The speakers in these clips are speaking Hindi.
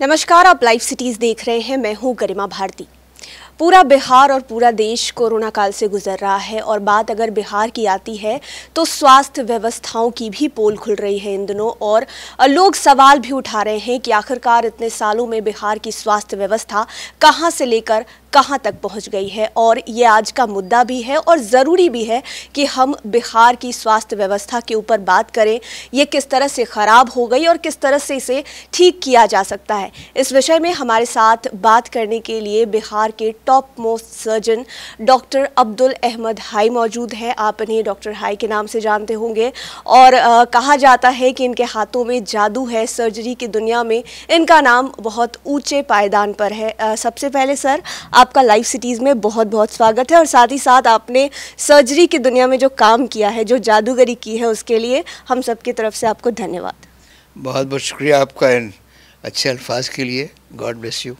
नमस्कार, आप लाइव सिटीज देख रहे हैं। मैं हूं गरिमा भारती। पूरा बिहार और पूरा देश कोरोना काल से गुजर रहा है और बात अगर बिहार की आती है तो स्वास्थ्य व्यवस्थाओं की भी पोल खुल रही है इन दिनों। और लोग सवाल भी उठा रहे हैं कि आखिरकार इतने सालों में बिहार की स्वास्थ्य व्यवस्था कहां से लेकर कहां तक पहुंच गई है। और ये आज का मुद्दा भी है और ज़रूरी भी है कि हम बिहार की स्वास्थ्य व्यवस्था के ऊपर बात करें। ये किस तरह से ख़राब हो गई और किस तरह से इसे ठीक किया जा सकता है। इस विषय में हमारे साथ बात करने के लिए बिहार के top most surgeon doctor Abdul Ahmad हाई मौजूद है। आप इन्हें डॉक्टर हाई के नाम से जानते होंगे और कहा जाता है कि इनके हाथों में जादू है। सर्जरी की दुनिया में इनका नाम बहुत ऊंचे पायदान पर है। सबसे पहले सर, आपका लाइव सिटीज़ में बहुत बहुत स्वागत है और साथ ही साथ आपने सर्जरी की दुनिया में जो काम किया है, जो जादूगरी की है, उसके लिए हम सब की तरफ से आपको धन्यवाद। बहुत बहुत शुक्रिया आपका इन अच्छे अल्फाज के लिए। God bless you.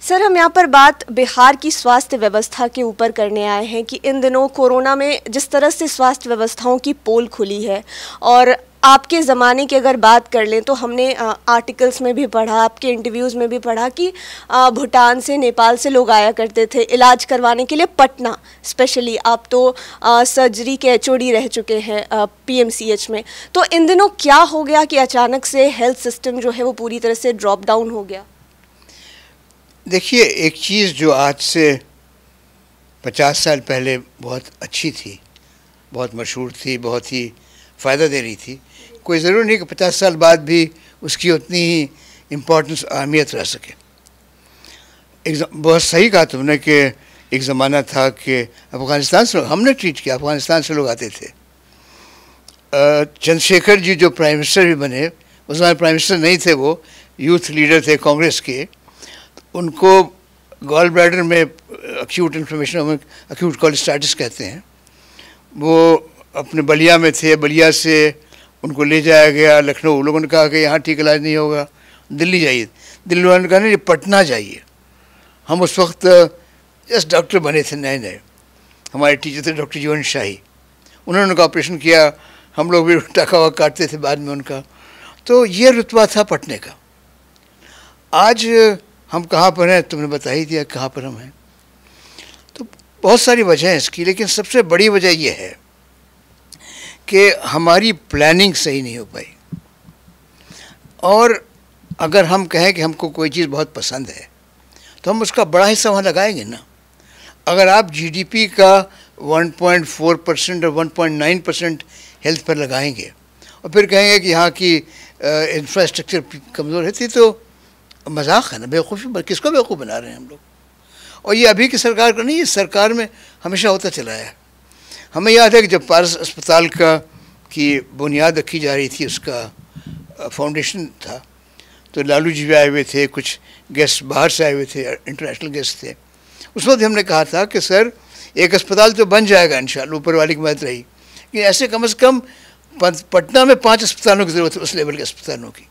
सर, हम यहाँ पर बात बिहार की स्वास्थ्य व्यवस्था के ऊपर करने आए हैं कि इन दिनों कोरोना में जिस तरह से स्वास्थ्य व्यवस्थाओं की पोल खुली है और आपके ज़माने की अगर बात कर लें तो हमने आर्टिकल्स में भी पढ़ा, आपके इंटरव्यूज़ में भी पढ़ा कि भूटान से, नेपाल से लोग आया करते थे इलाज करवाने के लिए पटना स्पेशली। आप तो सर्जरी के एचओडी रह चुके हैं पीएमसीएच में। तो इन दिनों क्या हो गया कि अचानक से हेल्थ सिस्टम जो है वो पूरी तरह से ड्रॉप डाउन हो गया? देखिए, एक चीज़ जो आज से 50 साल पहले बहुत अच्छी थी, बहुत मशहूर थी, बहुत ही फ़ायदा दे रही थी, कोई ज़रूर नहीं कि 50 साल बाद भी उसकी उतनी ही इम्पोर्टेंस, अहमियत रह सके। बहुत सही कहा तुमने कि एक ज़माना था कि अफ़गानिस्तान से हमने ट्रीट किया, अफ़गानिस्तान से लोग आते थे। चंद्रशेखर जी जो प्राइम मिनिस्टर भी बने, उस समय प्राइम मिनिस्टर नहीं थे, वो यूथ लीडर थे कांग्रेस के। उनको गॉल ब्लैडर में एक्यूट इन्फ्लेमेशन, एक्यूट कोलेस्टाइटिस कहते हैं, वो अपने बलिया में थे। बलिया से उनको ले जाया गया लखनऊ। लोगों ने कहा कि यहाँ ठीक इलाज नहीं होगा, दिल्ली जाइए। दिल्ली वालों ने कहा नहीं, पटना जाइए। हम उस वक्त जस्ट डॉक्टर बने थे, नए नए। हमारे टीचर थे डॉक्टर जीवन शाही। उन्होंने उनका ऑपरेशन किया, हम लोग भी टाका वाका काटते थे बाद में उनका। तो ये रुतबा था पटने का। आज हम कहाँ पर हैं, तुमने बता ही दिया कहाँ पर हम हैं। तो बहुत सारी वजह हैं इसकी, लेकिन सबसे बड़ी वजह यह है कि हमारी प्लानिंग सही नहीं हो पाई। और अगर हम कहें कि हमको कोई चीज़ बहुत पसंद है तो हम उसका बड़ा हिस्सा वहाँ लगाएंगे ना। अगर आप जीडीपी का 1.4% और 1.9% हेल्थ पर लगाएंगे और फिर कहेंगे कि यहाँ की इंफ्रास्ट्रक्चर कमज़ोर है, तो मजाक है ना, बेवकूफ़ी। किसको बेवकूफ़ बना रहे हैं हम लोग? और ये अभी की सरकार का नहीं, ये सरकार में हमेशा होता चला है। हमें याद है कि जब पारस अस्पताल की बुनियाद रखी जा रही थी, उसका फाउंडेशन था, तो लालू जी भी आए हुए थे, कुछ गेस्ट बाहर से आए हुए थे, इंटरनेशनल गेस्ट थे। उस वक्त हमने कहा था कि सर, एक अस्पताल तो बन जाएगा इंशाअल्लाह, ऊपर वाली की मदद रही, कि ऐसे कम से कम पटना में 5 अस्पतालों की ज़रूरत है, उस लेवल के अस्पतालों की।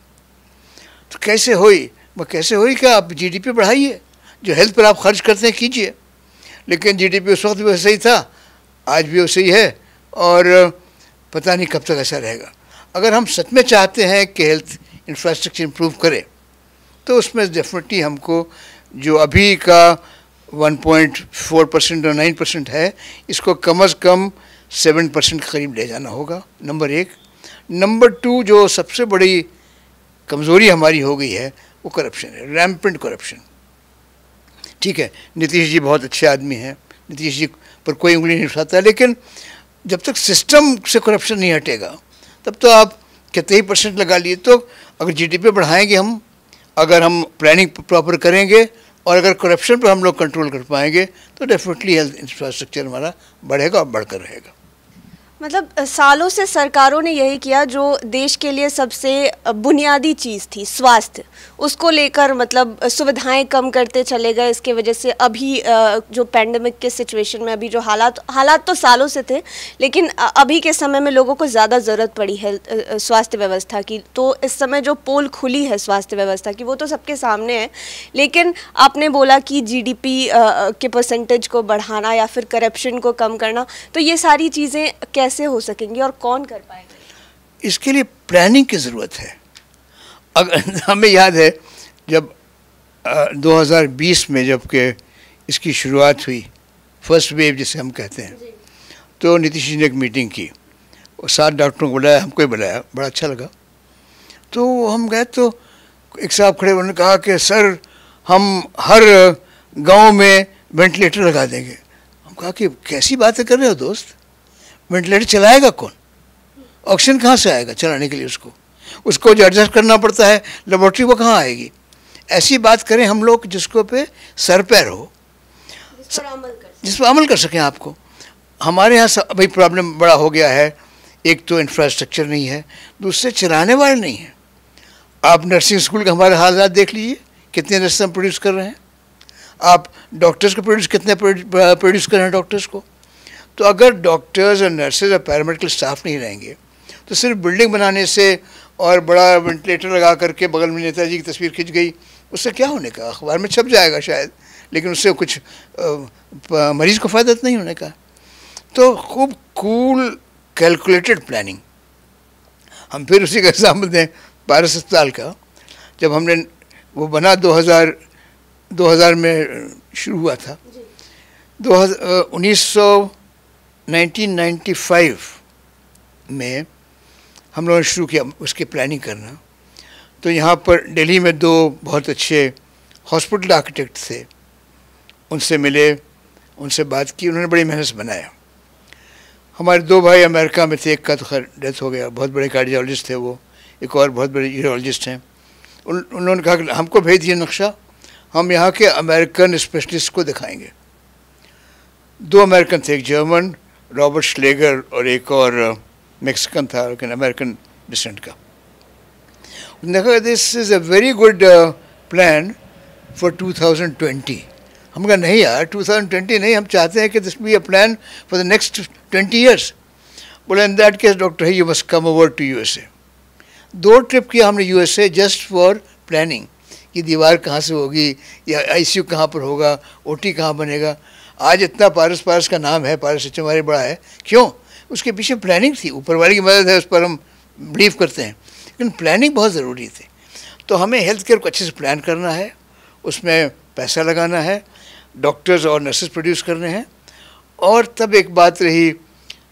तो कैसे हुई? वो कैसे हुई कि आप जीडीपी बढ़ाइए, जो हेल्थ पर आप खर्च करते हैं कीजिए। लेकिन जीडीपी उस वक्त भी वैसे ही था, आज भी वैसे ही है, और पता नहीं कब तक ऐसा रहेगा। अगर हम सच में चाहते हैं कि हेल्थ इंफ्रास्ट्रक्चर इम्प्रूव करे, तो उसमें डेफिनेटली हमको जो अभी का 1.4% और 9% है, इसको कम से कम 7% के करीब ले जाना होगा, नंबर 1। नंबर 2, जो सबसे बड़ी कमज़ोरी हमारी हो गई है, वो करप्शन है, रैम्पेंट करप्शन। ठीक है, नीतीश जी बहुत अच्छे आदमी हैं, नीतीश जी पर कोई उंगली नहीं उठाता, लेकिन जब तक सिस्टम से करप्शन नहीं हटेगा तब तो आप कितने ही % लगा लिए, तो अगर जीडीपी बढ़ाएंगे हम, अगर हम प्लानिंग प्रॉपर करेंगे और अगर करप्शन पर हम लोग कंट्रोल कर पाएंगे, तो डेफिनेटली हेल्थ इंफ्रास्ट्रक्चर हमारा बढ़ेगा और बढ़कर रहेगा। मतलब सालों से सरकारों ने यही किया, जो देश के लिए सबसे बुनियादी चीज़ थी स्वास्थ्य, उसको लेकर मतलब सुविधाएं कम करते चले गए। इसके वजह से अभी जो पैंडेमिक के सिचुएशन में अभी जो हालात तो सालों से थे, लेकिन अभी के समय में लोगों को ज़्यादा ज़रूरत पड़ी है स्वास्थ्य व्यवस्था की। तो इस समय जो पोल खुली है स्वास्थ्य व्यवस्था की, वो तो सबके सामने है। लेकिन आपने बोला कि जीडीपी के परसेंटेज को बढ़ाना या फिर करप्शन को कम करना, तो ये सारी चीज़ें कैसे हो सकेंगी और कौन कर पाएगा? इसके लिए प्लानिंग की ज़रूरत है। अगर हमें याद है जब 2020 में जबकि इसकी शुरुआत हुई, फर्स्ट वेव जिसे हम कहते हैं, तो नीतीश जी ने एक मीटिंग की और 7 डॉक्टरों को बुलाया, हमको ही बुलाया, बड़ा अच्छा लगा। तो हम गए तो एक साहब खड़े, उन्होंने कहा कि सर हम हर गांव में वेंटिलेटर लगा देंगे। हम कहा कि कैसी बातें कर रहे हो दोस्त, वेंटिलेटर चलाएगा कौन, ऑक्सीजन कहाँ से आएगा चलाने के लिए, उसको जो एडजस्ट करना पड़ता है लेबोरेटरी, वो कहाँ आएगी। ऐसी बात करें हम लोग जिसको पे सर पैर हो, जिस पर अमल कर सकें। आपको हमारे यहाँ अभी प्रॉब्लम बड़ा हो गया है, एक तो इंफ्रास्ट्रक्चर नहीं है, दूसरे चलाने वाले नहीं हैं। आप नर्सिंग स्कूल का हमारे हालात देख लीजिए, कितने नर्स हम प्रोड्यूस कर रहे हैं, आप डॉक्टर्स को कितने प्रोड्यूस कर रहे हैं डॉक्टर्स को। तो अगर डॉक्टर्स और नर्सेज और पैरामेडिकल स्टाफ नहीं रहेंगे तो सिर्फ बिल्डिंग बनाने से और बड़ा वेंटिलेटर लगा करके बगल में नेताजी की तस्वीर खिंच गई, उससे क्या होने का, अखबार में छप जाएगा शायद, लेकिन उससे कुछ मरीज़ को फ़ायदा नहीं होने का। तो खूब कूल कैलकुलेटेड प्लानिंग। हम फिर उसी का एग्जाम्पल दें पारस अस्पताल का, जब हमने वो बना 2000 में शुरू हुआ था, 1995 में हम लोगों ने शुरू किया उसकी प्लानिंग करना। तो यहाँ पर दिल्ली में 2 बहुत अच्छे हॉस्पिटल आर्किटेक्ट थे, उनसे मिले, उनसे बात की, उन्होंने बड़ी मेहनत से बनाया। हमारे 2 भाई अमेरिका में थे, एक का तो खैर डेथ हो गया, बहुत बड़े कार्डियोलॉजिस्ट थे वो, एक और बहुत बड़े यूरोलॉजिस्ट हैं। उन्होंने कहा कि हमको भेज दिए नक्शा, हम यहाँ के अमेरिकन स्पेशलिस्ट को दिखाएंगे। 2 अमेरिकन थे, एक जर्मन रॉबर्ट श्लेगर और एक और मैक्सिकन था लेकिन अमेरिकन डिसेंट का। उन्होंने कहा this is a very good plan for 2020। हम कहा नहीं यार 2020 नहीं, हम चाहते हैं कि this be a plan for the next 20 years. बोले इन दैट केस डॉक्टर है you must come over to USA। 2 trip किया हमने USA जस्ट फॉर प्लानिंग कि दीवार कहाँ से होगी या ICU कहाँ पर होगा, OT कहाँ बनेगा। आज इतना पारस का नाम है, पारस सच हमारे बड़ा है, क्यों? उसके पीछे प्लानिंग थी, ऊपर वाले की मदद है, उस पर हम बिलीव करते हैं, लेकिन प्लानिंग बहुत ज़रूरी थी। तो हमें हेल्थ केयर को अच्छे से प्लान करना है, उसमें पैसा लगाना है, डॉक्टर्स और नर्सेस प्रोड्यूस करने हैं। और तब एक बात रही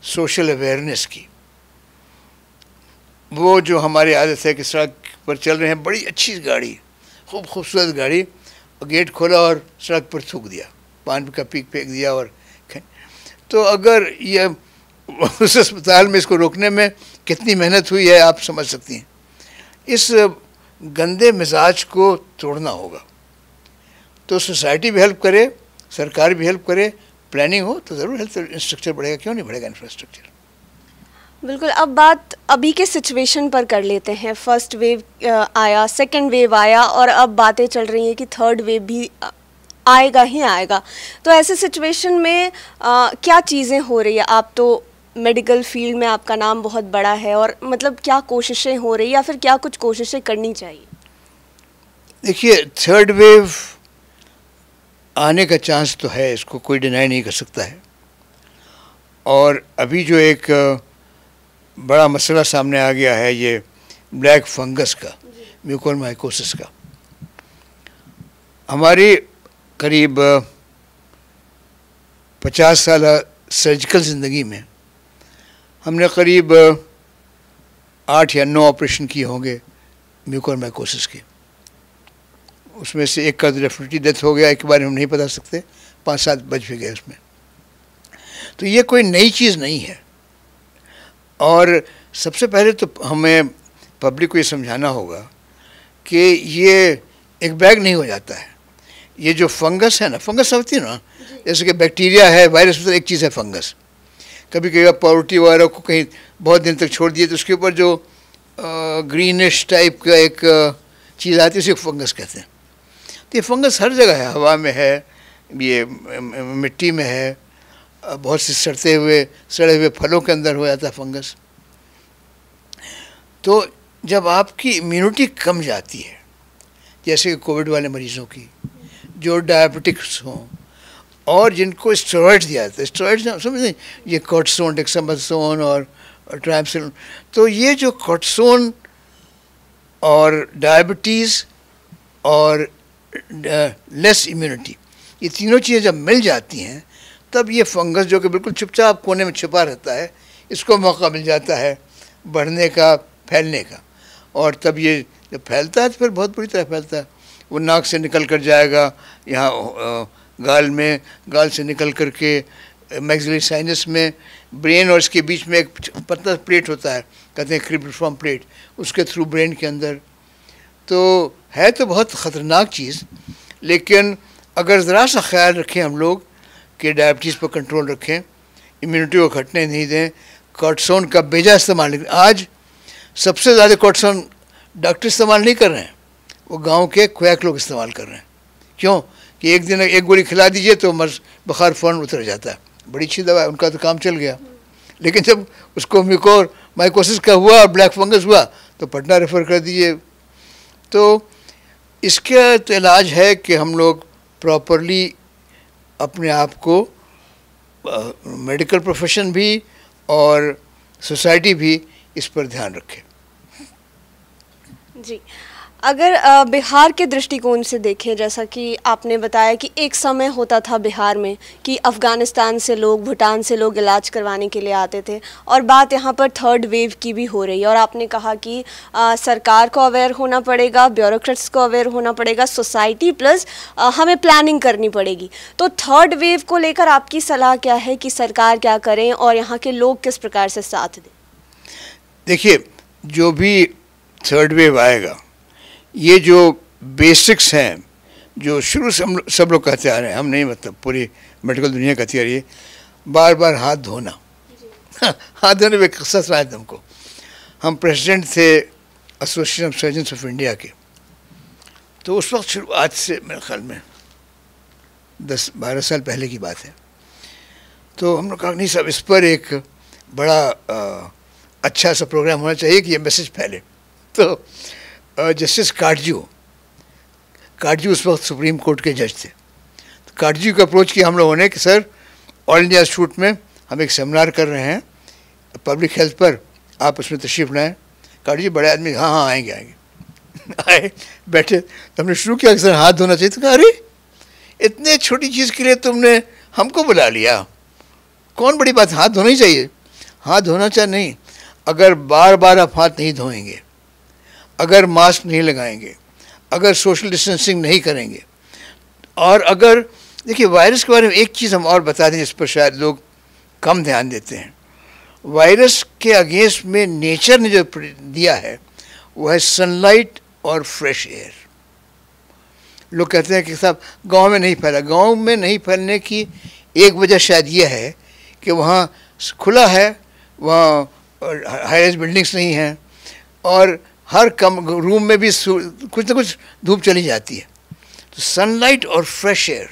सोशल अवेयरनेस की। वो जो हमारी आदत है कि सड़क पर चल रहे हैं, बड़ी अच्छी गाड़ी, खूब खूबसूरत गाड़ी, और गेट खोला और सड़क पर थूक दिया, पान का पीक फेंक दिया। और तो अगर ये उस अस्पताल में इसको रोकने में कितनी मेहनत हुई है आप समझ सकती हैं। इस गंदे मिजाज को तोड़ना होगा। तो सोसाइटी भी हेल्प करे, सरकार भी हेल्प करे, प्लानिंग हो तो ज़रूर हेल्थ इंफ्रास्ट्रक्चर बढ़ेगा, क्यों नहीं बढ़ेगा इंफ्रास्ट्रक्चर। बिल्कुल। अब बात अभी के सिचुएशन पर कर लेते हैं। फर्स्ट वेव आया, सेकंड वेव आया और अब बातें चल रही हैं कि थर्ड वेव भी आएगा ही आएगा। तो ऐसे सिचुएशन में क्या चीज़ें हो रही है? आप तो मेडिकल फील्ड में आपका नाम बहुत बड़ा है, और मतलब क्या कोशिशें हो रही या फिर क्या कुछ कोशिशें करनी चाहिए? देखिए थर्ड वेव आने का चांस तो है, इसको कोई डिनाई नहीं कर सकता है। और अभी जो एक बड़ा मसला सामने आ गया है ये ब्लैक फंगस का, म्यूकोरमाइकोसिस का। हमारी करीब 50 साल सर्जिकल ज़िंदगी में हमने करीब 8 या 9 ऑपरेशन किए होंगे म्यूकोरमाइकोसिस के। उसमें से एक का तो डेफिनेटली डेथ हो गया, एक के बारे में हम नहीं बता सकते, 5-7 बच भी गए उसमें। तो ये कोई नई चीज़ नहीं है। और सबसे पहले तो हमें पब्लिक को ये समझाना होगा कि ये एक बैग नहीं हो जाता है। ये जो फंगस है ना, फंगस समझती है ना, जैसे कि बैक्टीरिया है, वायरस, मतलब एक चीज़ है फंगस। कभी कभी आप पाउडर वगैरह को कहीं बहुत दिन तक छोड़ दिए तो उसके ऊपर जो ग्रीनिश टाइप का एक चीज़ आती है उसे फंगस कहते हैं। तो ये फंगस हर जगह है, हवा में है, ये मिट्टी में है, बहुत से सड़ते हुए सड़े हुए फलों के अंदर हो जाता है फंगस। तो जब आपकी इम्यूनिटी कम जाती है, जैसे कि कोविड वाले मरीज़ों की, जो डायबिटिक्स हों और जिनको स्टेरॉइड्स दिया जाता है, स्टेरॉइड्स समझते, ये कॉर्टिसोन, डेक्सामेथासोन और ट्राइमसिन। तो ये जो कॉर्टिसोन और डायबिटीज़ और लेस इम्यूनिटी, ये तीनों चीज़ें जब मिल जाती हैं तब ये फंगस जो कि बिल्कुल चुपचाप कोने में छिपा रहता है, इसको मौका मिल जाता है बढ़ने का, फैलने का। और तब ये जब फैलता है तो फिर बहुत बुरी तरह फैलता है। वो नाक से निकल कर जाएगा यहाँ गाल में, गाल से निकल कर के मैक्सिलरी साइनस में, ब्रेन और इसके बीच में एक पतला प्लेट होता है, कहते हैं क्रिब्रिफॉर्म प्लेट, उसके थ्रू ब्रेन के अंदर। तो है तो बहुत ख़तरनाक चीज़, लेकिन अगर ज़रा सा ख्याल रखें हम लोग कि डायबिटीज़ पर कंट्रोल रखें, इम्यूनिटी को घटने नहीं दें, कॉर्टिसोन का बेजा इस्तेमाल नहीं। आज सबसे ज़्यादा कॉर्टिसोन डॉक्टर इस्तेमाल नहीं कर रहे हैं, वो गांव के क्वैक लोग इस्तेमाल कर रहे हैं। क्यों? कि एक दिन एक गोली खिला दीजिए तो मर्ज बुखार फ़ौरन उतर जाता है, बड़ी अच्छी दवा है, उनका तो काम चल गया। लेकिन जब उसको माइकोसिस का हुआ और ब्लैक फंगस हुआ तो पटना रेफ़र कर दीजिए। तो इसका तो इलाज है कि हम लोग प्रॉपरली अपने आप को, मेडिकल प्रोफेशन भी और सोसाइटी भी इस पर ध्यान रखे। जी, अगर बिहार के दृष्टिकोण से देखें, जैसा कि आपने बताया कि एक समय होता था बिहार में कि अफ़गानिस्तान से लोग, भूटान से लोग इलाज करवाने के लिए आते थे, और बात यहाँ पर थर्ड वेव की भी हो रही है। और आपने कहा कि सरकार को अवेयर होना पड़ेगा, ब्यूरोक्रेट्स को अवेयर होना पड़ेगा, सोसाइटी प्लस हमें प्लानिंग करनी पड़ेगी। तो थर्ड वेव को लेकर आपकी सलाह क्या है कि सरकार क्या करें और यहाँ के लोग किस प्रकार से साथ दें? देखिए, जो भी थर्ड वेव आएगा, ये जो बेसिक्स हैं जो शुरू से हम सब लोग कहते आ रहे हैं, हम नहीं, मतलब पूरी मेडिकल दुनिया कहती आ रही है, बार बार हाथ धोना। हाथ धोने में किस्सा सुनाया था हमको। हम प्रेसिडेंट थे association of surgeons of India के, तो उस वक्त शुरुआत से मेरे ख्याल में 10-12 साल पहले की बात है। तो हम लोग कहा नहीं साहब, इस पर एक बड़ा अच्छा सा प्रोग्राम होना चाहिए कि ये मैसेज फैले। तो जस्टिस काटजू उस वक्त सुप्रीम कोर्ट के जज थे। तो काटजू को अप्रोच किया हम लोगों ने कि सर, ऑल इंडिया इंस्टीट्यूट में हम एक सेमिनार कर रहे हैं पब्लिक हेल्थ पर, आप उसमें तशरीफ़ लाएँ। काटजू बड़े आदमी, हाँ आएंगे आए, बैठे। तो हमने शुरू किया कि सर हाथ धोना चाहिए। तो कहा, अरे इतने छोटी चीज़ के लिए तुमने हमको बुला लिया, कौन बड़ी बात, हाथ धोना ही चाहिए। हाथ धोना चाहिए नहीं, अगर बार बार आप हाथ नहीं धोएंगे, अगर मास्क नहीं लगाएंगे, अगर सोशल डिस्टेंसिंग नहीं करेंगे, और अगर देखिए वायरस के बारे में एक चीज़ हम और बता दें जिस पर शायद लोग कम ध्यान देते हैं। वायरस के अगेंस्ट में नेचर ने जो दिया है वो है सनलाइट और फ्रेश एयर। लोग कहते हैं कि साहब गांव में नहीं फैला। गांव में नहीं फैलने की एक वजह शायद ये है कि वहाँ खुला है, वहाँ हाई राइज बिल्डिंग्स नहीं हैं, और हर कम रूम में भी कुछ ना कुछ धूप चली जाती है। तो सनलाइट और fresh air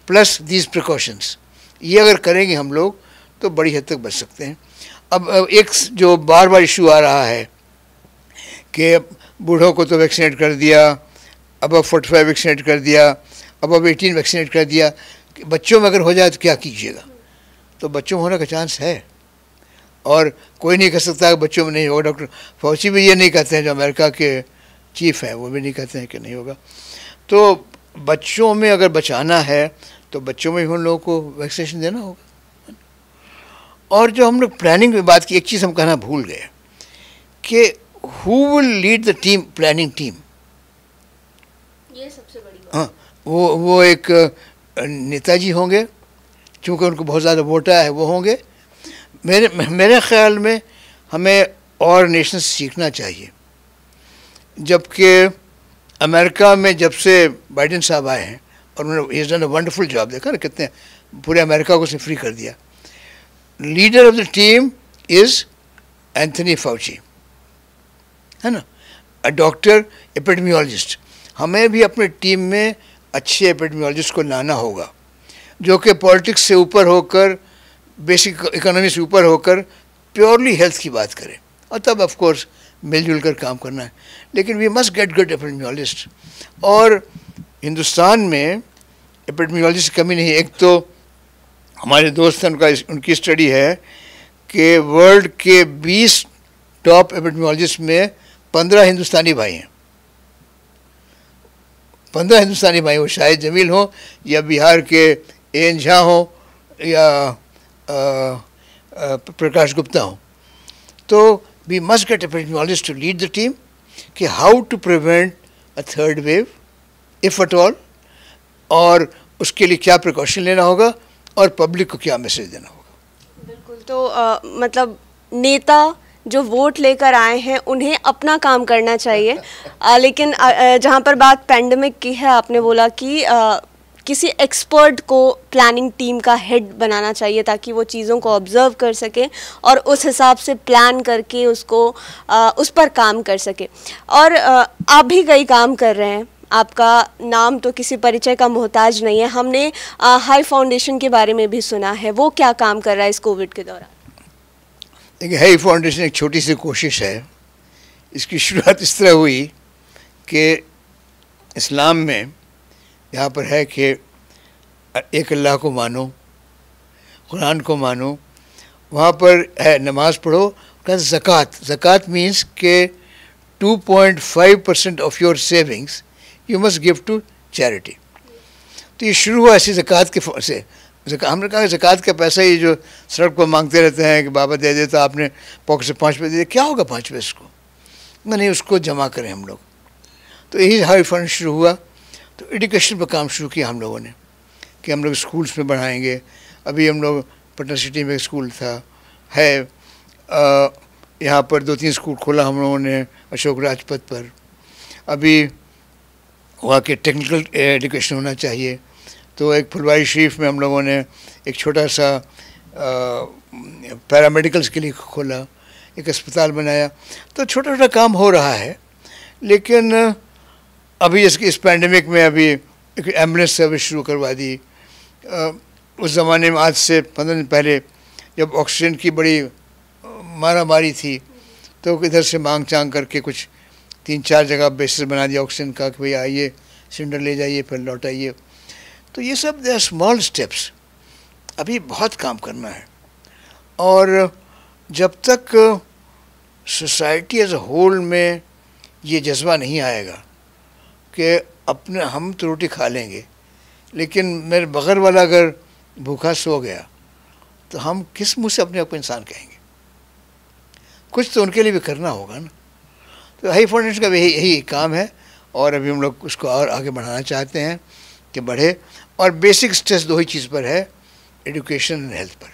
plus these precautions, ये अगर करेंगे हम लोग तो बड़ी हद तक बच सकते हैं। अब एक जो बार बार इशू आ रहा है कि बूढ़ों को तो वैक्सीनेट कर दिया, अब 45 वैक्सीनेट कर दिया, अब 18 वैक्सीनेट कर दिया, बच्चों में अगर हो जाए तो क्या कीजिएगा? तो बच्चों में होने का चांस है, और कोई नहीं कह सकता कि बच्चों में नहीं होगा। डॉक्टर फौची भी ये नहीं कहते हैं, जो अमेरिका के चीफ हैं वो भी नहीं कहते हैं कि नहीं होगा। तो बच्चों में अगर बचाना है तो बच्चों में भी उन लोगों को वैक्सीनेशन देना होगा। और जो हम लोग प्लानिंग में बात की, एक चीज़ हम कहना भूल गए कि who will lead the team, planning team, ये सबसे बड़ी बात। हाँ, वो एक नेताजी होंगे, क्योंकि उनको बहुत ज़्यादा वोट आया है, वो होंगे। मेरे ख्याल में हमें और नेशंस सीखना चाहिए। जबकि अमेरिका में जब से बाइडेन साहब आए हैं और उन्होंने is done a wonderful job, देखा ना कितने पूरे अमेरिका को उसने फ्री कर दिया। Leader of the team is Anthony Fauci, है ना, अ डॉक्टर एपिडेमियोलॉजिस्ट। हमें भी अपनी टीम में अच्छे एपिडेमियोलॉजिस्ट को लाना होगा, जो कि पॉलिटिक्स से ऊपर होकर, बेसिक इकोनॉमी से ऊपर होकर प्योरली हेल्थ की बात करें, और तब ऑफ कोर्स मिलजुल कर काम करना है। लेकिन we must get good epidemiologist, और हिंदुस्तान में एपिडेमियोलॉजिस्ट की कमी नहीं है। एक तो हमारे दोस्त हैं, उनकी स्टडी है कि वर्ल्ड के 20 टॉप एपिडेमियोलॉजिस्ट में 15 हिंदुस्तानी भाई हैं। 15 हिंदुस्तानी भाई हो, शाहिद जमील हो या बिहार के एन झा हो या प्रकाश गुप्ता हो, तो we must get epidemiologist to lead the team कि how to prevent a third wave if at all, और उसके लिए क्या प्रिकॉशन लेना होगा और पब्लिक को क्या मैसेज देना होगा। बिल्कुल, तो मतलब नेता जो वोट लेकर आए हैं उन्हें अपना काम करना चाहिए, लेकिन जहाँ पर बात पैंडेमिक की है, आपने बोला कि किसी एक्सपर्ट को प्लानिंग टीम का हेड बनाना चाहिए ताकि वो चीज़ों को ऑब्जर्व कर सके और उस हिसाब से प्लान करके उसको उस पर काम कर सके। और आप भी कई काम कर रहे हैं, आपका नाम तो किसी परिचय का मोहताज नहीं है। हमने हाई फाउंडेशन के बारे में भी सुना है, वो क्या काम कर रहा है इस कोविड के दौरान? देखिए, हाई फाउंडेशन एक छोटी सी कोशिश है। इसकी शुरुआत इस तरह हुई कि इस्लाम में यहाँ पर है कि एक अल्लाह को मानो, कुरान को मानो, वहाँ पर है नमाज़ पढ़ो, का ज़कात मीन्स के 2.5% of your savings you must give to charity. तो ये शुरू हुआ ऐसी ज़कात के से। हमने कहा ज़कात का पैसा ये जो सड़क पर मांगते रहते हैं कि बाबा दे दे, तो आपने पॉकेट से 5 पैसे दे दिए, क्या होगा 5 पैसे को? नहीं, उसको जमा करें हम लोग। तो यही हाई फंड शुरू हुआ। तो एजुकेशन पर काम शुरू किया हम लोगों ने कि हम लोग स्कूल्स में बढ़ाएंगे। अभी हम लोग पटना सिटी में स्कूल था है, यहाँ पर 2-3 स्कूल खोला हम लोगों ने अशोक राजपथ पर। अभी वहाँ के टेक्निकल एजुकेशन होना चाहिए, तो एक फुलवारी शरीफ में हम लोगों ने एक छोटा सा पैरामेडिकल्स के लिए खोला, एक अस्पताल बनाया। तो छोटा छोटा काम हो रहा है। लेकिन अभी इस पैंडेमिक में अभी एक एम्बुलेंस सर्विस शुरू करवा दी। उस ज़माने में आज से 15 दिन पहले जब ऑक्सीजन की बड़ी मारा मारी थी, तो इधर से मांग चांग करके कुछ 3-4 जगह बेसिस बना दिया ऑक्सीजन का कि भैया आइए सिलेंडर ले जाइए फिर लौट आइए। तो ये सब दे आर स्मॉल स्टेप्स। अभी बहुत काम करना है, और जब तक सोसाइटी एज अ होल में ये जज्बा नहीं आएगा कि अपने हम तो रोटी खा लेंगे, लेकिन मेरे बगल वाला अगर भूखा सो गया तो हम किस मुँह से अपने आप को इंसान कहेंगे? कुछ तो उनके लिए भी करना होगा ना। तो हाई फाउंडेशन का यही काम है, और अभी हम लोग उसको और आगे बढ़ाना चाहते हैं कि बढ़े। और बेसिक स्ट्रेस 2 ही चीज़ पर है, एजुकेशन एंड हेल्थ पर।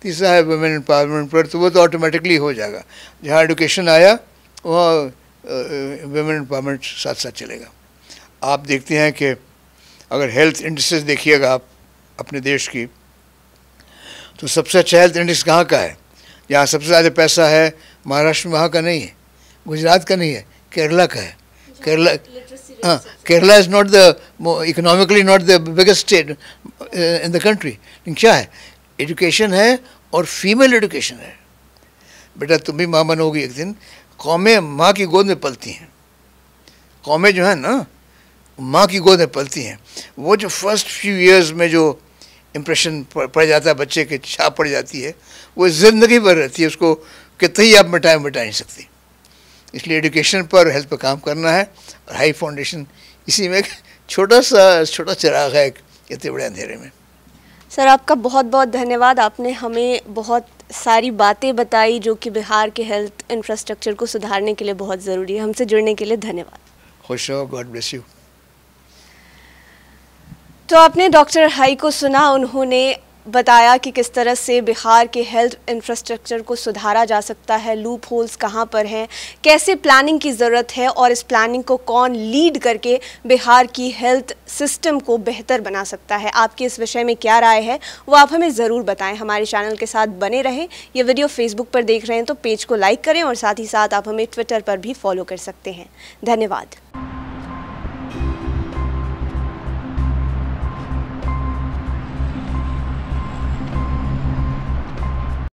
तीसरा है वुमेन एम्पावरमेंट पर, तो वो तो ऑटोमेटिकली हो जाएगा। जहाँ एजुकेशन आया वहाँ वुमेन एम्पावरमेंट साथ साथ चलेगा। आप देखते हैं कि अगर हेल्थ इंडस्ट्रीज देखिएगा आप अपने देश की, तो सबसे अच्छा हेल्थ इंडस्ट्री कहाँ का है? जहाँ सबसे ज़्यादा पैसा है महाराष्ट्र में, वहाँ का नहीं है, गुजरात का नहीं है, केरला का है। Kerala is not the economically not the biggest state in the country. लेकिन क्या है? एजुकेशन है और फीमेल एजुकेशन है। बेटा तुम भी माँ बनोगी एक दिन। कौमें माँ की गोद में पलती हैं। कौमें जो है ना माँ की गोद में पलती हैं। वो जो फर्स्ट फ्यू इयर्स में जो इम्प्रेशन पड़ जाता है, बच्चे के छाप पड़ जाती है, वो ज़िंदगी भर रहती है। उसको कितना ही आप मिटा नहीं सकती। इसलिए एजुकेशन पर, हेल्थ पर काम करना है। और हाई फाउंडेशन इसी में एक छोटा चिराग है इतने बड़े अंधेरे में। सर, आपका बहुत बहुत धन्यवाद। आपने हमें बहुत सारी बातें बताई जो कि बिहार के हेल्थ इंफ्रास्ट्रक्चर को सुधारने के लिए बहुत ज़रूरी है। हमसे जुड़ने के लिए धन्यवाद। खुश रहो, गॉड ब्लेस यू। तो आपने डॉक्टर हाई को सुना। उन्होंने बताया कि किस तरह से बिहार के हेल्थ इंफ्रास्ट्रक्चर को सुधारा जा सकता है, लूप होल्स कहाँ पर हैं, कैसे प्लानिंग की ज़रूरत है और इस प्लानिंग को कौन लीड करके बिहार की हेल्थ सिस्टम को बेहतर बना सकता है। आपकी इस विषय में क्या राय है वो आप हमें ज़रूर बताएं। हमारे चैनल के साथ बने रहें। ये वीडियो फेसबुक पर देख रहे हैं तो पेज को लाइक करें, और साथ ही साथ आप हमें ट्विटर पर भी फॉलो कर सकते हैं। धन्यवाद।